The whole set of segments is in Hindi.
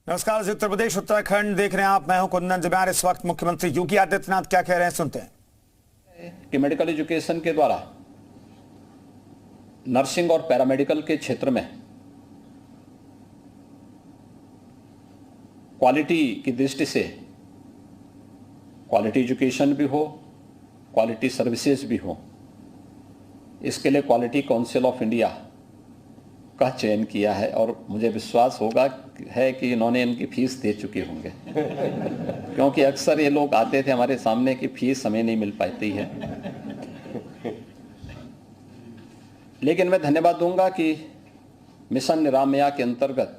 नमस्कार जी, उत्तर प्रदेश उत्तराखंड देख रहे हैं आप। मैं हूं कुंदन जब्यार। इस वक्त मुख्यमंत्री योगी आदित्यनाथ क्या कह रहे हैं, सुनते हैं। कि मेडिकल एजुकेशन के द्वारा नर्सिंग और पैरामेडिकल के क्षेत्र में क्वालिटी की दृष्टि से क्वालिटी एजुकेशन भी हो, क्वालिटी सर्विसेज भी हो, इसके लिए क्वालिटी काउंसिल ऑफ इंडिया का चयन किया है। और मुझे विश्वास है कि इन्होंने इनकी फीस दे चुके होंगे क्योंकि अक्सर ये लोग आते थे हमारे सामने कि फीस हमें नहीं मिल पाती है। लेकिन मैं धन्यवाद दूंगा कि मिशन निरामया के अंतर्गत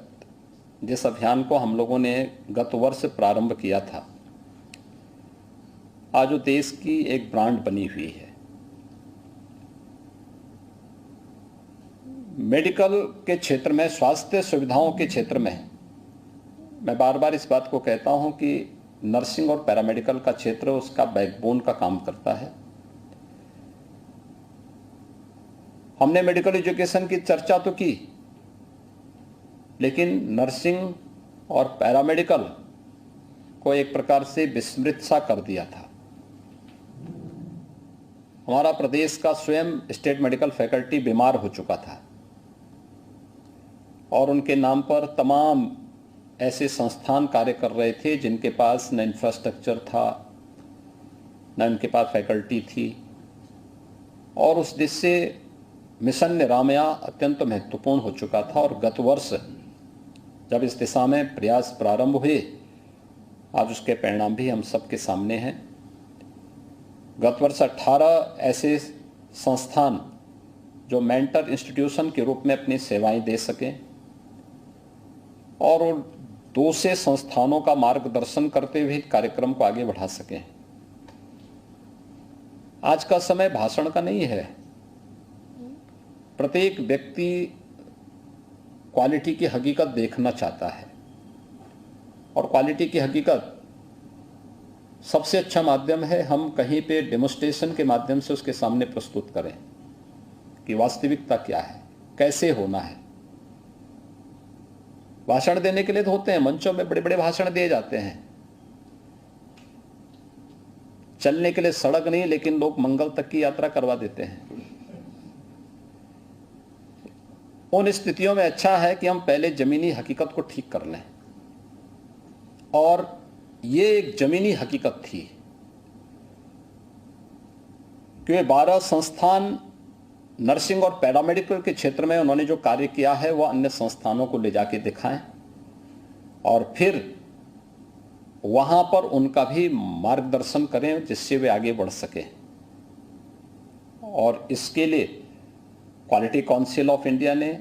जिस अभियान को हम लोगों ने गत वर्ष प्रारंभ किया था, आज वो देश की एक ब्रांड बनी हुई है। मेडिकल के क्षेत्र में, स्वास्थ्य सुविधाओं के क्षेत्र में मैं बार बार इस बात को कहता हूं कि नर्सिंग और पैरामेडिकल का क्षेत्र उसका बैकबोन का काम करता है। हमने मेडिकल एजुकेशन की चर्चा तो की, लेकिन नर्सिंग और पैरामेडिकल को एक प्रकार से विस्मृत सा कर दिया था। हमारा प्रदेश का स्वयं स्टेट मेडिकल फैकल्टी बीमार हो चुका था और उनके नाम पर तमाम ऐसे संस्थान कार्य कर रहे थे जिनके पास न इंफ्रास्ट्रक्चर था, न उनके पास फैकल्टी थी। और उस दिश से मिशन निरामया अत्यंत महत्वपूर्ण हो चुका था। और गत वर्ष जब इस दिशा में प्रयास प्रारंभ हुए, आज उसके परिणाम भी हम सबके सामने हैं। गत वर्ष 18 ऐसे संस्थान जो मेंटर इंस्टीट्यूशन के रूप में अपनी सेवाएं दे सकें और 2 से संस्थानों का मार्गदर्शन करते हुए कार्यक्रम को आगे बढ़ा सकें। आज का समय भाषण का नहीं है। प्रत्येक व्यक्ति क्वालिटी की हकीकत देखना चाहता है और क्वालिटी की हकीकत सबसे अच्छा माध्यम है हम कहीं पे डेमोन्स्ट्रेशन के माध्यम से उसके सामने प्रस्तुत करें कि वास्तविकता क्या है, कैसे होना है। भाषण देने के लिए तो होते हैं, मंचों में बड़े बड़े भाषण दिए जाते हैं। चलने के लिए सड़क नहीं, लेकिन लोग मंगल तक की यात्रा करवा देते हैं। उन स्थितियों में अच्छा है कि हम पहले जमीनी हकीकत को ठीक कर लें। और ये एक जमीनी हकीकत थी कि 12 संस्थान नर्सिंग और पैरामेडिकल के क्षेत्र में उन्होंने जो कार्य किया है वह अन्य संस्थानों को ले जाके दिखाएं और फिर वहां पर उनका भी मार्गदर्शन करें जिससे वे आगे बढ़ सकें। और इसके लिए क्वालिटी काउंसिल ऑफ इंडिया ने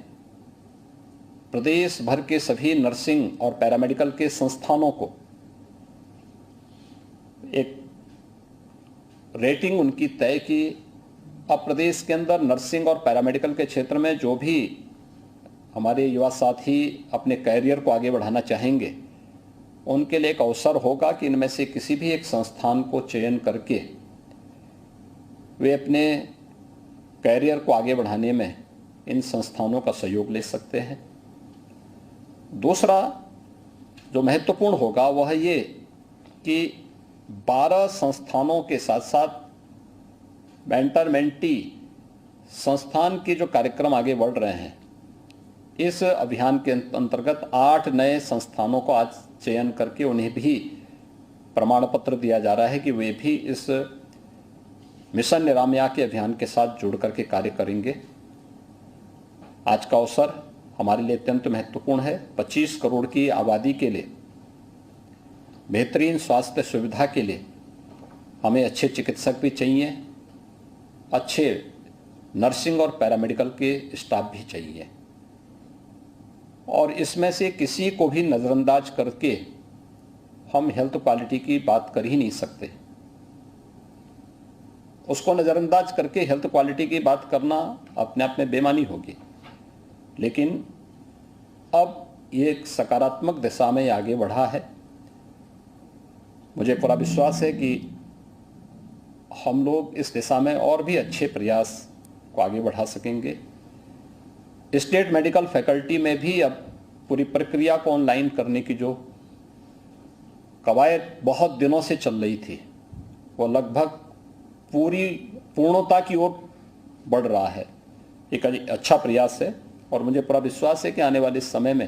प्रदेश भर के सभी नर्सिंग और पैरामेडिकल के संस्थानों को एक रेटिंग उनकी तय की। अब प्रदेश के अंदर नर्सिंग और पैरामेडिकल के क्षेत्र में जो भी हमारे युवा साथी अपने कैरियर को आगे बढ़ाना चाहेंगे, उनके लिए एक अवसर होगा कि इनमें से किसी भी एक संस्थान को चयन करके वे अपने कैरियर को आगे बढ़ाने में इन संस्थानों का सहयोग ले सकते हैं। दूसरा जो महत्वपूर्ण होगा वह ये कि 12 संस्थानों के साथ साथ मेंटर मेंटी संस्थान के जो कार्यक्रम आगे बढ़ रहे हैं, इस अभियान के अंतर्गत 8 नए संस्थानों को आज चयन करके उन्हें भी प्रमाण पत्र दिया जा रहा है कि वे भी इस मिशन निरामया के अभियान के साथ जुड़ करके कार्य करेंगे। आज का अवसर हमारे लिए अत्यंत महत्वपूर्ण है। 25 करोड़ की आबादी के लिए बेहतरीन स्वास्थ्य सुविधा के लिए हमें अच्छे चिकित्सक भी चाहिए, अच्छे नर्सिंग और पैरामेडिकल के स्टाफ भी चाहिए। और इसमें से किसी को भी नज़रअंदाज करके हम हेल्थ क्वालिटी की बात कर ही नहीं सकते। उसको नज़रअंदाज करके हेल्थ क्वालिटी की बात करना अपने आप में बेमानी होगी। लेकिन अब ये एक सकारात्मक दिशा में आगे बढ़ा है। मुझे पूरा विश्वास है कि हम लोग इस दिशा में और भी अच्छे प्रयास को आगे बढ़ा सकेंगे। स्टेट मेडिकल फैकल्टी में भी अब पूरी प्रक्रिया को ऑनलाइन करने की जो कवायद बहुत दिनों से चल रही थी, वो लगभग पूर्णता की ओर बढ़ रहा है। एक अच्छा प्रयास है और मुझे पूरा विश्वास है कि आने वाले समय में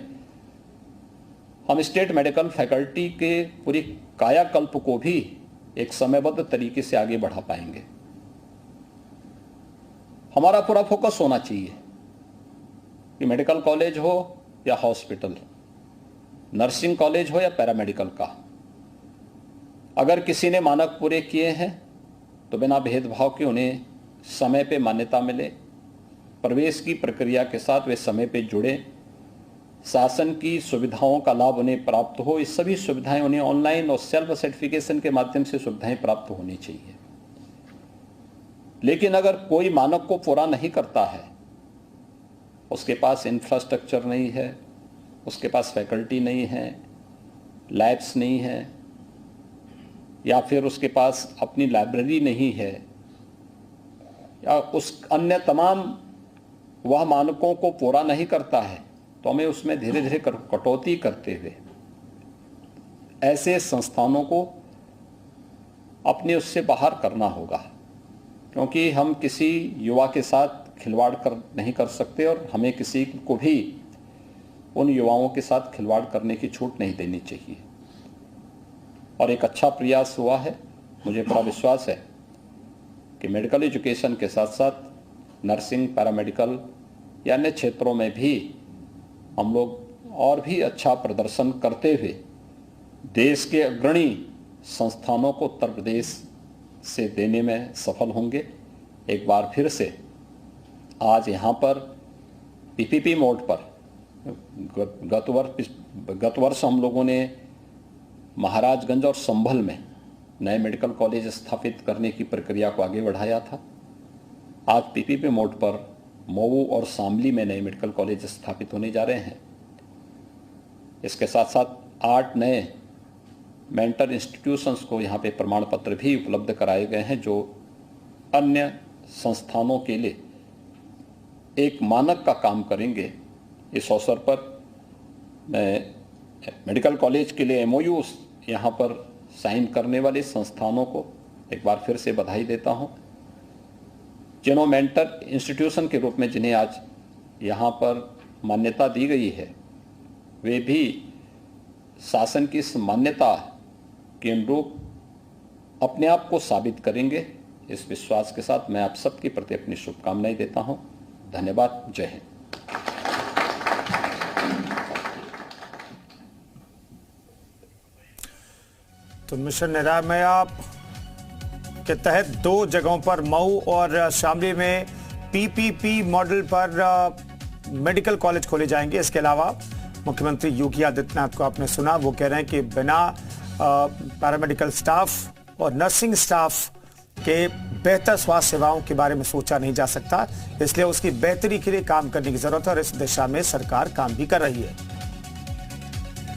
हम स्टेट मेडिकल फैकल्टी के पूरी कायाकल्प को भी एक समयबद्ध तरीके से आगे बढ़ा पाएंगे। हमारा पूरा फोकस होना चाहिए कि मेडिकल कॉलेज हो या हॉस्पिटल, नर्सिंग कॉलेज हो या पैरामेडिकल का, अगर किसी ने मानक पूरे किए हैं तो बिना भेदभाव के उन्हें समय पे मान्यता मिले, प्रवेश की प्रक्रिया के साथ वे समय पे जुड़े, शासन की सुविधाओं का लाभ उन्हें प्राप्त हो। इस सभी सुविधाएं उन्हें ऑनलाइन और सेल्फ सर्टिफिकेशन के माध्यम से सुविधाएं प्राप्त होनी चाहिए। लेकिन अगर कोई मानक को पूरा नहीं करता है, उसके पास इंफ्रास्ट्रक्चर नहीं है, उसके पास फैकल्टी नहीं है, लैब्स नहीं है, या फिर उसके पास अपनी लाइब्रेरी नहीं है, या उस अन्य तमाम वह मानकों को पूरा नहीं करता है, तो हमें उसमें धीरे धीरे कटौती करते हुए ऐसे संस्थानों को अपने उससे बाहर करना होगा, क्योंकि हम किसी युवा के साथ खिलवाड़ नहीं कर सकते और हमें किसी को भी उन युवाओं के साथ खिलवाड़ करने की छूट नहीं देनी चाहिए। और एक अच्छा प्रयास हुआ है। मुझे पूरा विश्वास है कि मेडिकल एजुकेशन के साथ साथ नर्सिंग, पैरामेडिकल या अन्य क्षेत्रों में भी हम लोग और भी अच्छा प्रदर्शन करते हुए देश के अग्रणी संस्थानों को उत्तर प्रदेश से देने में सफल होंगे। एक बार फिर से आज यहाँ पर पीपीपी मोड पर गत वर्ष हम लोगों ने महाराजगंज और संभल में नए मेडिकल कॉलेज स्थापित करने की प्रक्रिया को आगे बढ़ाया था। आज पीपीपी मोड पर मऊ और शामली में नए मेडिकल कॉलेज स्थापित होने जा रहे हैं। इसके साथ साथ 8 नए मेंटर इंस्टीट्यूशंस को यहाँ पे प्रमाण पत्र भी उपलब्ध कराए गए हैं, जो अन्य संस्थानों के लिए एक मानक का काम करेंगे। इस अवसर पर मैं मेडिकल कॉलेज के लिए MOU यहाँ पर साइन करने वाले संस्थानों को एक बार फिर से बधाई देता हूँ। जिन्होंने मेंटर इंस्टीट्यूशन के रूप में जिन्हें आज यहाँ पर मान्यता दी गई है, वे भी शासन की इस मान्यता के अनुरूप अपने आप को साबित करेंगे। इस विश्वास के साथ मैं आप सबके प्रति अपनी शुभकामनाएं देता हूँ। धन्यवाद। जय हिंद। तो मिशन निरामया के तहत 2 जगहों पर मऊ और शामली में पीपीपी मॉडल पर मेडिकल कॉलेज खोले जाएंगे। इसके अलावा मुख्यमंत्री योगी आदित्यनाथ को आपने सुना, वो कह रहे हैं कि बिना पैरामेडिकल स्टाफ और नर्सिंग स्टाफ के बेहतर स्वास्थ्य सेवाओं के बारे में सोचा नहीं जा सकता, इसलिए उसकी बेहतरी के लिए काम करने की जरूरत है और इस दिशा में सरकार काम भी कर रही है।